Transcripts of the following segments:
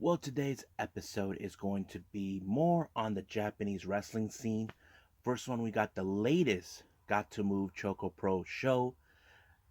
Well, today's episode is going to be more on the Japanese wrestling scene. First one, we got the latest Gatoh Move ChocoPro show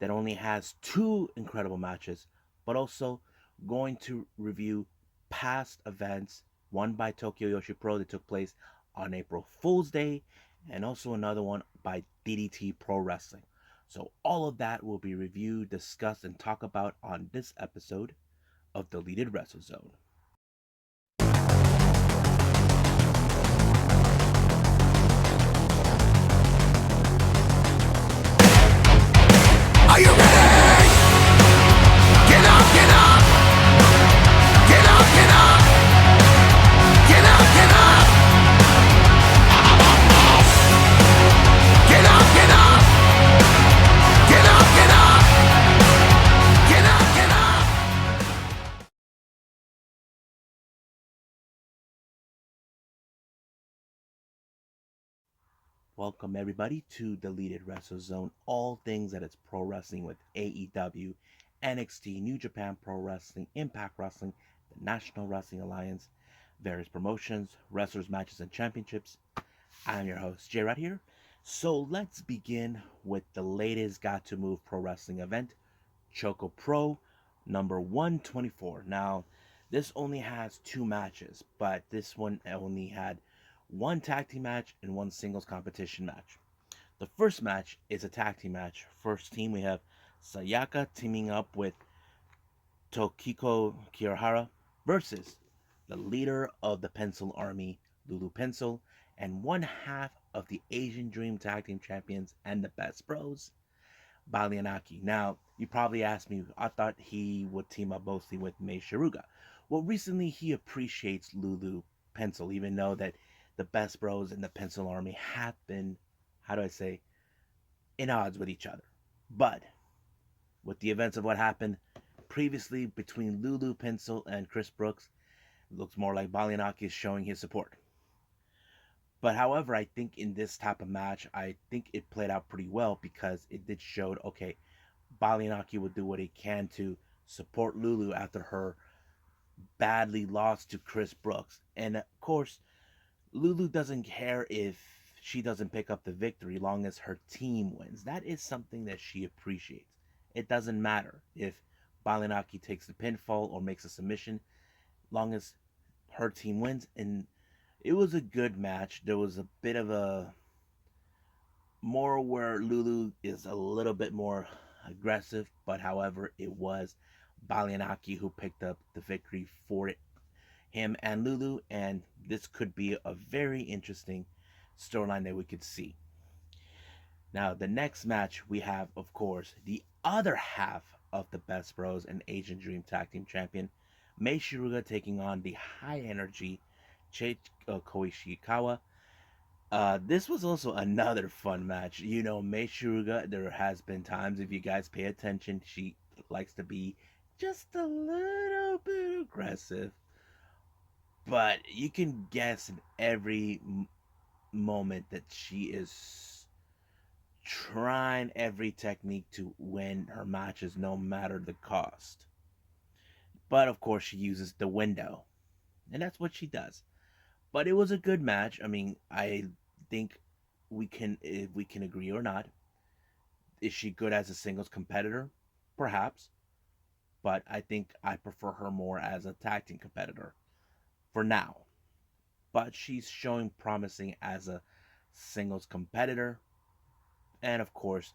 that only has two incredible matches, but also going to review past events, one by Tokyo Yoshi Pro that took place on April Fool's Day, and also another one by DDT Pro Wrestling. So all of that will be reviewed, discussed, and talked about on this episode of Deleted Wrestle Zone. Are you ready? Get up, get up! Get up, get up! Get up, get up! Get up, get up! Get up, get up! Get up, get up! Welcome everybody to Deleted Wrestle Zone, all things that is pro wrestling with AEW, NXT, New Japan Pro Wrestling, Impact Wrestling, the National Wrestling Alliance, various promotions, wrestlers, matches, and championships. I'm your host, Jay, right here. So let's begin with the latest Gatoh Move Pro Wrestling event, ChocoPro number 124. Now, this only has two matches, but this one only had one tag team match and one singles competition match. The first match is a tag team match. First team, we have Sayaka teaming up with Tokiko Kirihara versus the leader of the Pencil Army, Lulu Pencil, and one half of the Asian Dream Tag Team Champions and the Best Bros, Balianaki. Now, you probably asked me, I thought he would team up mostly with Mei Shiruga. Well, recently he appreciates Lulu Pencil, even though that the Best Bros and the Pencil Army have been, how do I say, in odds with each other. But with the events of what happened previously between Lulu Pencil and Chris Brooks, it looks more like Balianaki is showing his support. But however, I think in this type of match, I think it played out pretty well because it did show, okay, Balianaki would do what he can to support Lulu after her badly lost to Chris Brooks. And of course, Lulu doesn't care if she doesn't pick up the victory long as her team wins. That is something that she appreciates. It doesn't matter if Balinaki takes the pinfall or makes a submission, long as her team wins. And it was a good match. There was a bit of a more where Lulu is a little bit more aggressive, but however, it was Balianaki who picked up the victory for it, him and Lulu, and this could be a very interesting storyline that we could see. Now, the next match we have, of course, the other half of the Best Bros and Asian Dream Tag Team Champion, Mei Shiruga taking on the high energy Koishikawa. This was also another fun match. You know, Mei Shiruga, there has been times, if you guys pay attention, she likes to be just a little bit aggressive. But you can guess in every moment that she is trying every technique to win her matches no matter the cost. But of course, she uses the window, and that's what she does. But it was a good match. I mean, I think if we can agree or not. Is she good as a singles competitor? Perhaps. But I think I prefer her more as a tag team competitor for now. But she's showing promising as a singles competitor. And of course,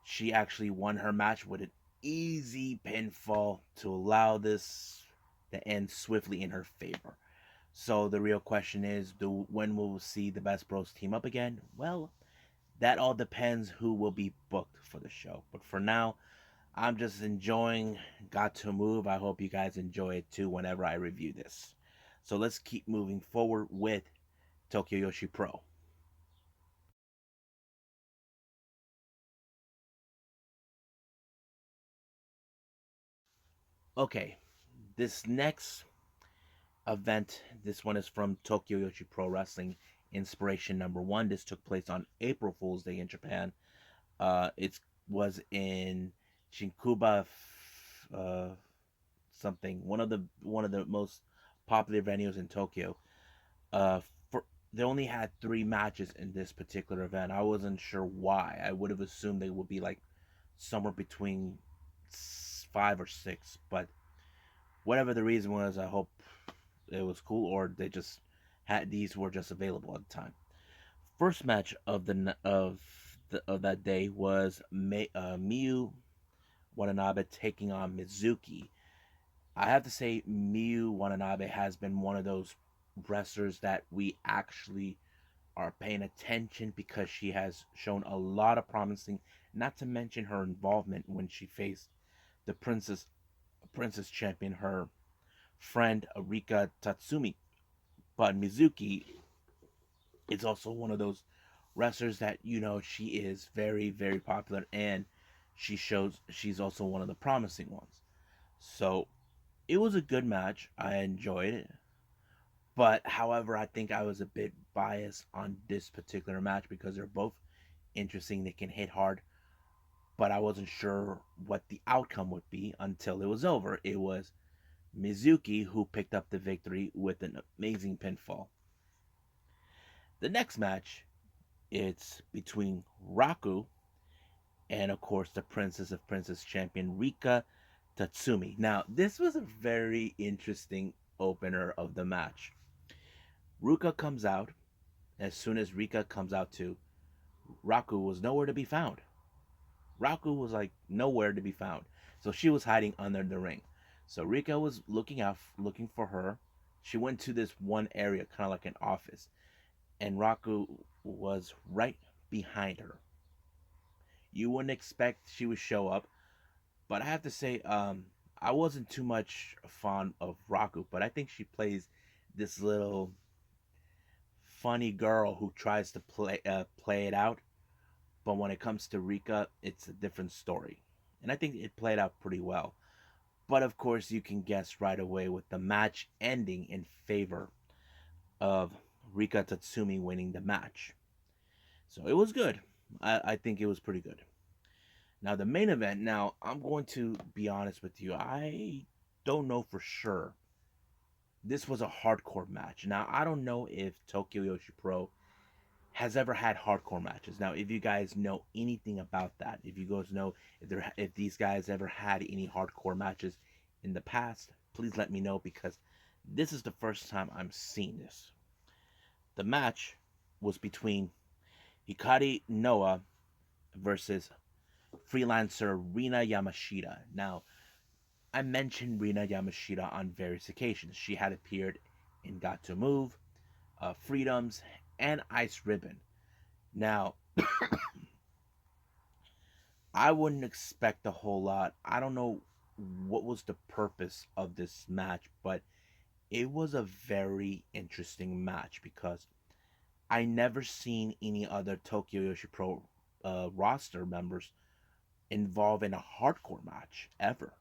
she actually won her match with an easy pinfall to allow this to end swiftly in her favor. So the real question is, when will we see the Best Bros team up again? Well, that all depends who will be booked for the show. But for now, I'm just enjoying Gatoh Move. I hope you guys enjoy it too whenever I review this. So let's keep moving forward with Tokyo Yoshi Pro. Okay, this next event, this one is from Tokyo Yoshi Pro Wrestling Inspiration number 1. This took place on April Fool's Day in Japan. It was in Shinkuba, something, one of the most popular venues in Tokyo. Uh, for they only had 3 matches in this particular event. I wasn't sure why. I would have assumed they would be like somewhere between 5 or 6, but whatever the reason was, I hope it was cool, or they just had these were just available at the time. First match of that day was Miyu Watanabe taking on Mizuki. I have to say, Miyu Watanabe has been one of those wrestlers that we actually are paying attention because she has shown a lot of promising. Not to mention her involvement when she faced the Princess Champion, her friend Rika Tatsumi. But Mizuki is also one of those wrestlers that she is very very popular, and she's also one of the promising ones. So it was a good match. I enjoyed it. But however, I think I was a bit biased on this particular match because they're both interesting. They can hit hard, but I wasn't sure what the outcome would be until it was over. It was Mizuki who picked up the victory with an amazing pinfall. The next match, it's between Raku and of course the Princess of Princess Champion Rika Tatsumi. Now, this was a very interesting opener of the match. Ruka comes out. As soon as Rika comes out too, Raku was nowhere to be found. Raku was like nowhere to be found. So she was hiding under the ring. So Rika was looking for her. She went to this one area, kind of like an office, and Raku was right behind her. You wouldn't expect she would show up, but I have to say, I wasn't too much fond of Raku, but I think she plays this little funny girl who tries to play it out. But when it comes to Rika, it's a different story, and I think it played out pretty well. But of course, you can guess right away with the match ending in favor of Rika Tatsumi winning the match. So it was good. I think it was pretty good. Now the main event. Now I'm going to be honest with you. I don't know for sure. This was a hardcore match. Now I don't know if Tokyo Yoshi Pro has ever had hardcore matches. Now, if you guys know anything about that, if you guys know if these guys ever had any hardcore matches in the past, please let me know because this is the first time I'm seeing this. The match was between Hikari Noah versus freelancer Rina Yamashita. Now, I mentioned Rina Yamashita on various occasions. She had appeared in Gatoh Move, Freedoms, and Ice Ribbon. Now, I wouldn't expect a whole lot. I don't know what was the purpose of this match, but it was a very interesting match because I never seen any other Tokyo Yoshi Pro roster members involved in a hardcore match ever.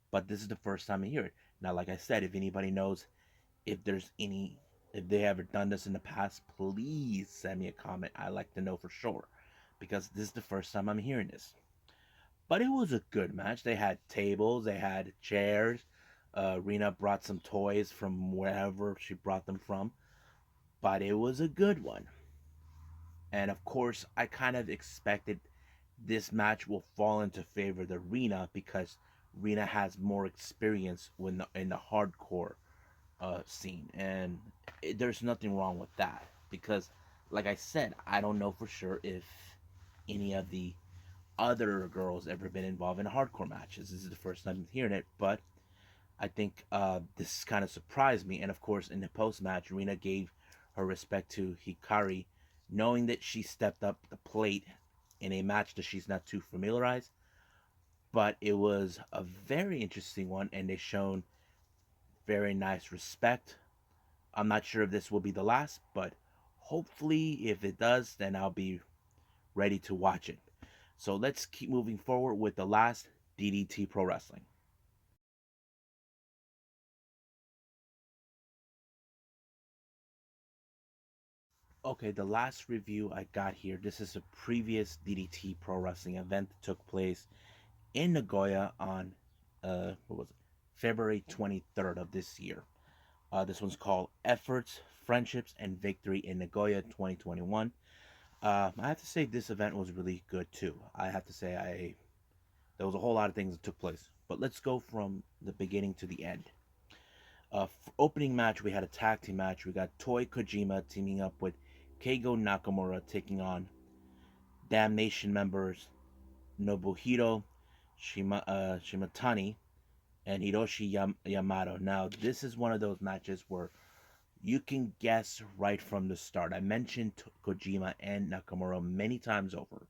But this is the first time I hear it. Now, like I said, if anybody knows if there's any, if they ever done this in the past, please send me a comment. I'd like to know for sure because this is the first time I'm hearing this. But it was a good match. They had tables, they had chairs. Rena brought some toys from wherever she brought them from, but it was a good one. And of course, I kind of expected this match will fall into favor of the Rena because Rena has more experience in the hardcore scene, and there's nothing wrong with that because, like I said, I don't know for sure if any of the other girls ever been involved in hardcore matches. This is the first time I'm hearing it, but I think this kind of surprised me. And of course, in the post match, Rina gave her respect to Hikari, knowing that she stepped up the plate in a match that she's not too familiarized. But it was a very interesting one, and they shown very nice respect. I'm not sure if this will be the last, but hopefully, if it does, then I'll be ready to watch it. So let's keep moving forward with the last DDT Pro Wrestling. Okay, the last review I got here, this is a previous DDT Pro Wrestling event that took place in Nagoya on what was it? February 23rd of this year. This one's called Efforts, Friendships, and Victory in Nagoya 2021. I have to say this event was really good too. I have to say there was a whole lot of things that took place. But let's go from the beginning to the end. Opening match, we had a tag team match. We got Toy Kojima teaming up with Keigo Nakamura taking on Damnation members Nobuhiro Shimatani and Hiroshi Yamato. Now, this is one of those matches where you can guess right from the start. I mentioned Kojima and Nakamura many times over.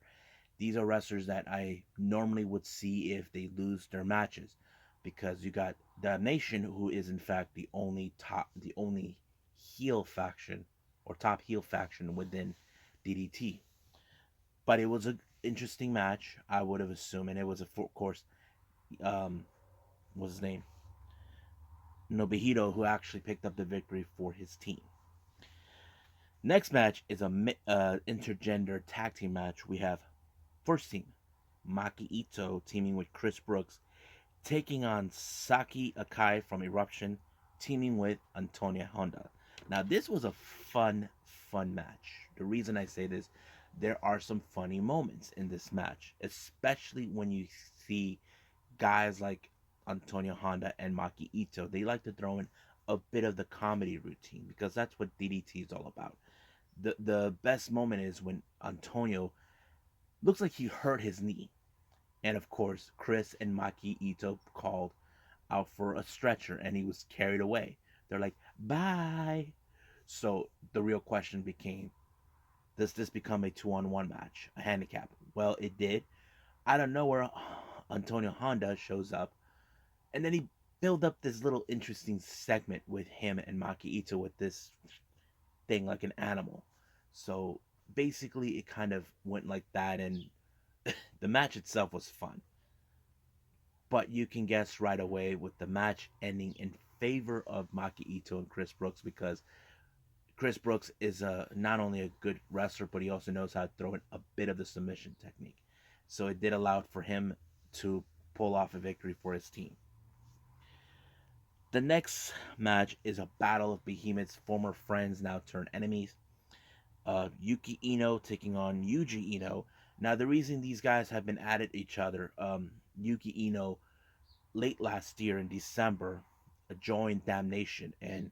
These are wrestlers that I normally would see if they lose their matches, because you got Damnation, who is in fact the only heel faction or top heel faction within DDT. But it was an interesting match, I would have assumed, and it was of course, um, what's his name, Nobuhiro, who actually picked up the victory for his team. Next match is a intergender tag team match. We have first team Maki Ito teaming with Chris Brooks, taking on Saki Akai from Eruption, teaming with Antonia Honda. Now, this was a fun match. The reason I say this, there are some funny moments in this match, especially when you see guys like Antonio Honda and Maki Ito. They like to throw in a bit of the comedy routine because that's what DDT is all about. The best moment is when Antonio looks like he hurt his knee. And of course, Chris and Maki Ito called out for a stretcher and he was carried away. They're like, bye. So the real question became, does this become a 2-on-1 match, a handicap? Well, it did. Out of nowhere, Antonio Honda shows up, and then he built up this little interesting segment with him and Maki Ito with this thing like an animal. So basically, it kind of went like that, and the match itself was fun. But you can guess right away with the match ending in favor of Maki Ito and Chris Brooks, because Chris Brooks is not only a good wrestler, but he also knows how to throw in a bit of the submission technique. So it did allow for him to pull off a victory for his team. The next match is a battle of behemoths, former friends now turned enemies. Yuki Ino taking on Yuji Ino. Now, the reason these guys have been at each other, Yuki Ino late last year in December joined Damnation, and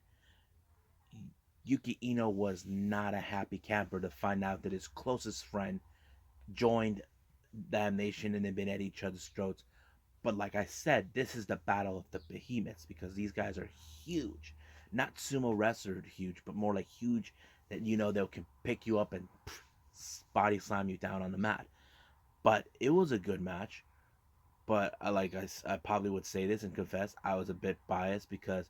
Yuki Ino was not a happy camper to find out that his closest friend joined Damnation and they've been at each other's throats. But like I said, this is the battle of the behemoths because these guys are huge. Not sumo wrestler huge, but more like huge that they can pick you up and body slam you down on the mat. But it was a good match. But I probably would say this and confess, I was a bit biased because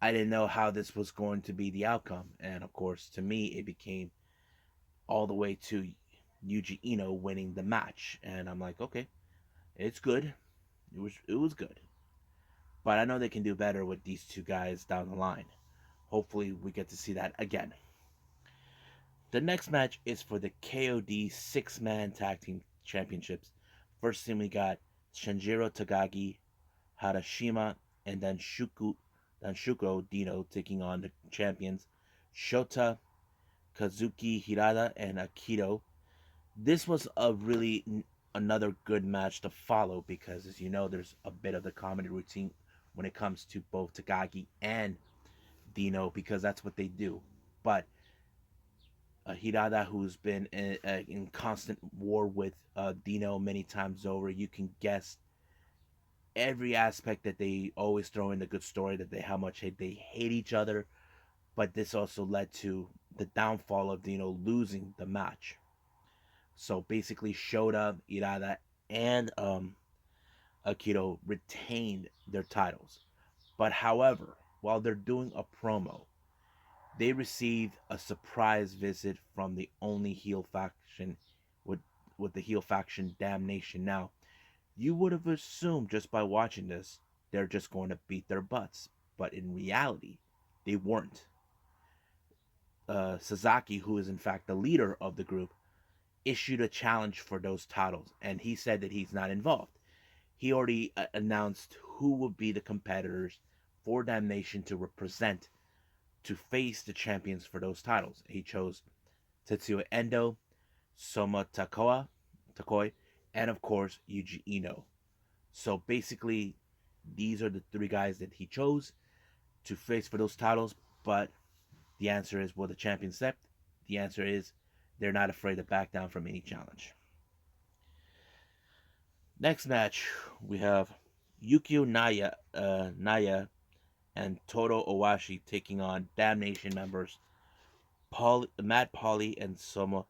I didn't know how this was going to be the outcome. And of course, to me, it became all the way to Yuji Ino winning the match. And I'm like, okay, it's good. It was good. But I know they can do better with these two guys down the line. Hopefully, we get to see that again. The next match is for the KOD 6-man tag team championships. First team we got Shinjiro Tagagi, Harashima, and then Shuko Dino taking on the champions Shota, Kazuki Hirata, and Akito. This was another good match to follow because, as you know, there's a bit of the comedy routine when it comes to both Takagi and Dino because that's what they do. But Hirata, who's been in constant war with Dino many times over, you can guess every aspect that they always throw in the good story that how much they hate each other. But this also led to the downfall of Dino losing the match. So basically, Shota, Hirata, and Akito retained their titles. But however, while they're doing a promo, they received a surprise visit from the only heel faction with the heel faction Damnation. Now, you would have assumed just by watching this, they're just going to beat their butts. But in reality, they weren't. Sasaki, who is in fact the leader of the group, issued a challenge for those titles, and he said that he's not involved. He already announced who would be the competitors for Damnation to represent, to face the champions for those titles. He chose Tetsuya Endo, Soma Takoi, and of course Yuji Ino. So basically, these are the three guys that he chose to face for those titles. But the answer is, will the champions accept? The answer is, they're not afraid to back down from any challenge. Next match, we have Yukio Naya and Toro Owashi taking on Damnation members Matt Polly and Soma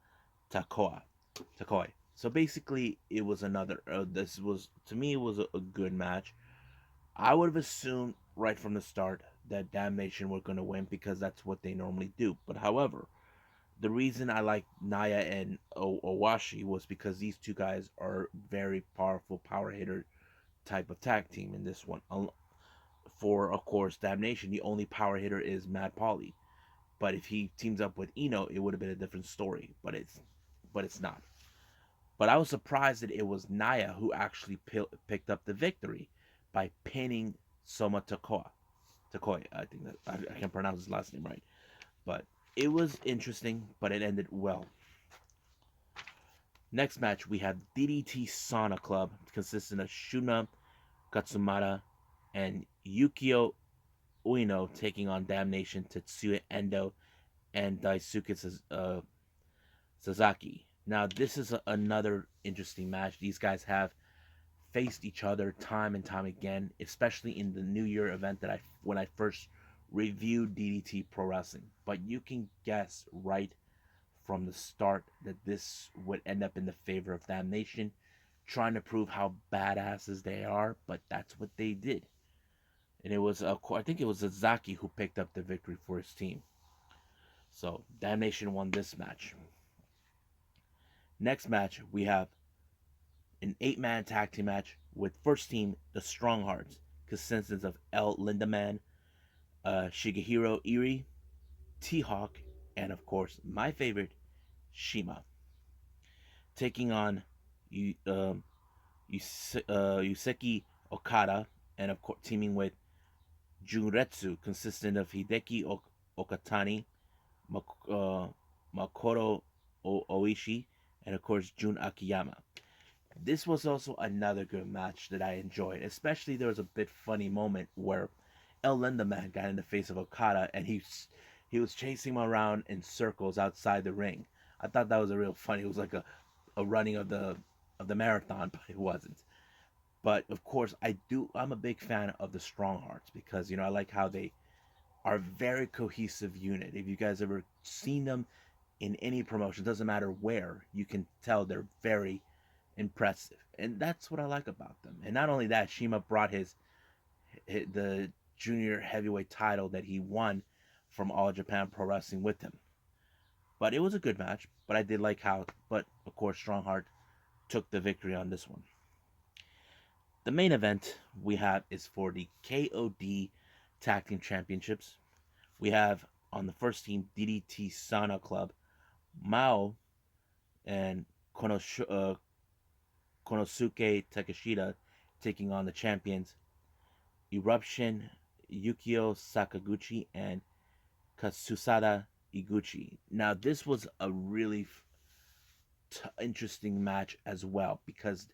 Takoi. So basically, it was another. This was, to me, it was a good match. I would have assumed right from the start that Damnation were going to win because that's what they normally do. But however, the reason I like Naya and Owashi was because these two guys are very powerful power hitter type of tag team in this one. For of course Damnation, the only power hitter is Matt Polly. But if he teams up with Eno, it would have been a different story. But it's not. But I was surprised that it was Naya who actually picked up the victory by pinning Soma Takoi. I think that I can't pronounce his last name right, but it was interesting. But it ended well. Next match, we have DDT Sauna Club, consisting of Shuna Katsumata and Yukio Ueno taking on Damnation, Tetsuya Endo, and Daisuke Sasaki. Now, this is another interesting match. These guys have faced each other time and time again, especially in the New Year event that when I first reviewed DDT Pro Wrestling. But you can guess right from the start that this would end up in the favor of Damnation, trying to prove how badasses they are, but that's what they did. And it was, I think it was Sasaki who picked up the victory for his team. So Damnation won this match. Next match, we have an 8-man tag team match with first team, the Strong Hearts, consisting of El Lindaman, Shigehiro Iri, T-Hawk, and of course, my favorite, Shima. Taking on Yuseki Okada, and of course, teaming with Junretsu, consisting of Hideki Okatani, Makoto Oishi, and of course, Jun Akiyama. This was also another good match that I enjoyed. Especially there was a bit funny moment where El Lindaman got in the face of Okada and he was chasing him around in circles outside the ring. I thought that was a real funny. It was like a running of the marathon, but it wasn't. But of course, I'm a big fan of the Strong Hearts because I like how they are a very cohesive unit. If you guys ever seen them in any promotion, doesn't matter where, you can tell they're very impressive, and that's what I like about them. And not only that, Shima brought the junior heavyweight title that he won from All Japan Pro Wrestling with him. But it was a good match. But I did like how, but of course, Strongheart took the victory on this one. The main event we have is for the KOD Tag Team Championships. We have on the first team DDT Sauna Club, Mao and Konosuke Takeshita taking on the champions Eruption, Yukio Sakaguchi, and Katsusada Iguchi. Now, this was a really interesting match as well because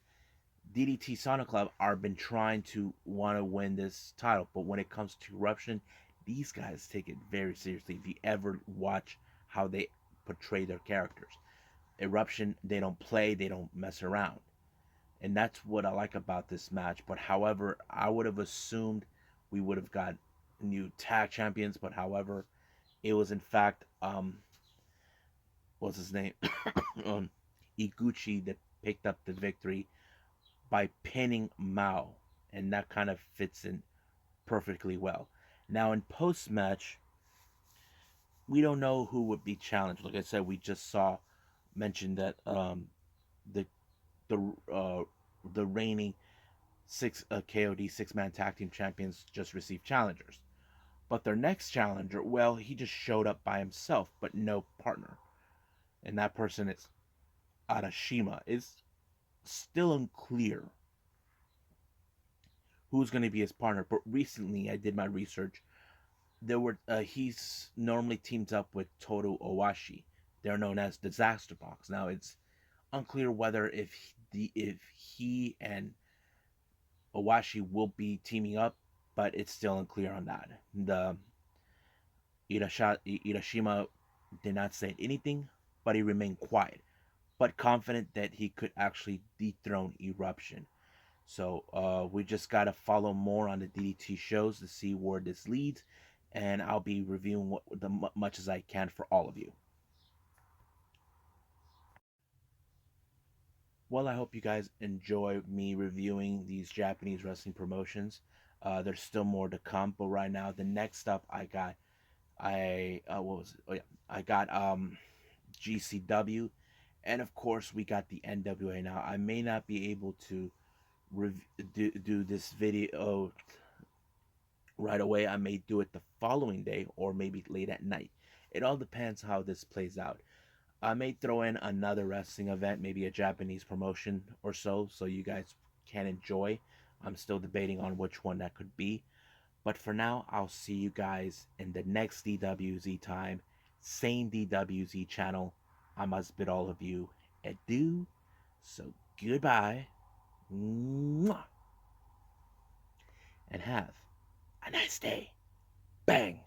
DDT Sauna Club are been trying to want to win this title, but when it comes to Eruption, these guys take it very seriously. If you ever watch how they portray their characters, Eruption, they don't play, they don't mess around. And that's what I like about this match. But however, I would have assumed we would have got new tag champions. But however, it was in fact what's his name, Iguchi, that picked up the victory by pinning Mao, and that kind of fits in perfectly well. Now in post match, we don't know who would be challenged. Like I said, we just mentioned that the the reigning KOD 6-man tag team champions just received challengers. But their next challenger, well, he just showed up by himself, but no partner. And that person is Arashima. It's still unclear who's going to be his partner. But recently, I did my research. He's normally teamed up with Toru Owashi. They're known as Disaster Box. Now it's unclear whether if he and Owashi will be teaming up, but it's still unclear on that. The Irashima did not say anything, but he remained quiet, but confident that he could actually dethrone Eruption. So we just gotta follow more on the DDT shows to see where this leads, and I'll be reviewing much as I can for all of you. Well, I hope you guys enjoy me reviewing these Japanese wrestling promotions. There's still more to come, but right now the next up what was it? Oh yeah, I got GCW, and of course we got the NWA. Now I may not be able to do this video right away. I may do it the following day or maybe late at night. It all depends how this plays out. I may throw in another wrestling event, maybe a Japanese promotion or so you guys can enjoy. I'm still debating on which one that could be. But for now, I'll see you guys in the next DWZ time. Same DWZ channel. I must bid all of you adieu. So goodbye. Mwah, and have a nice day. Bang.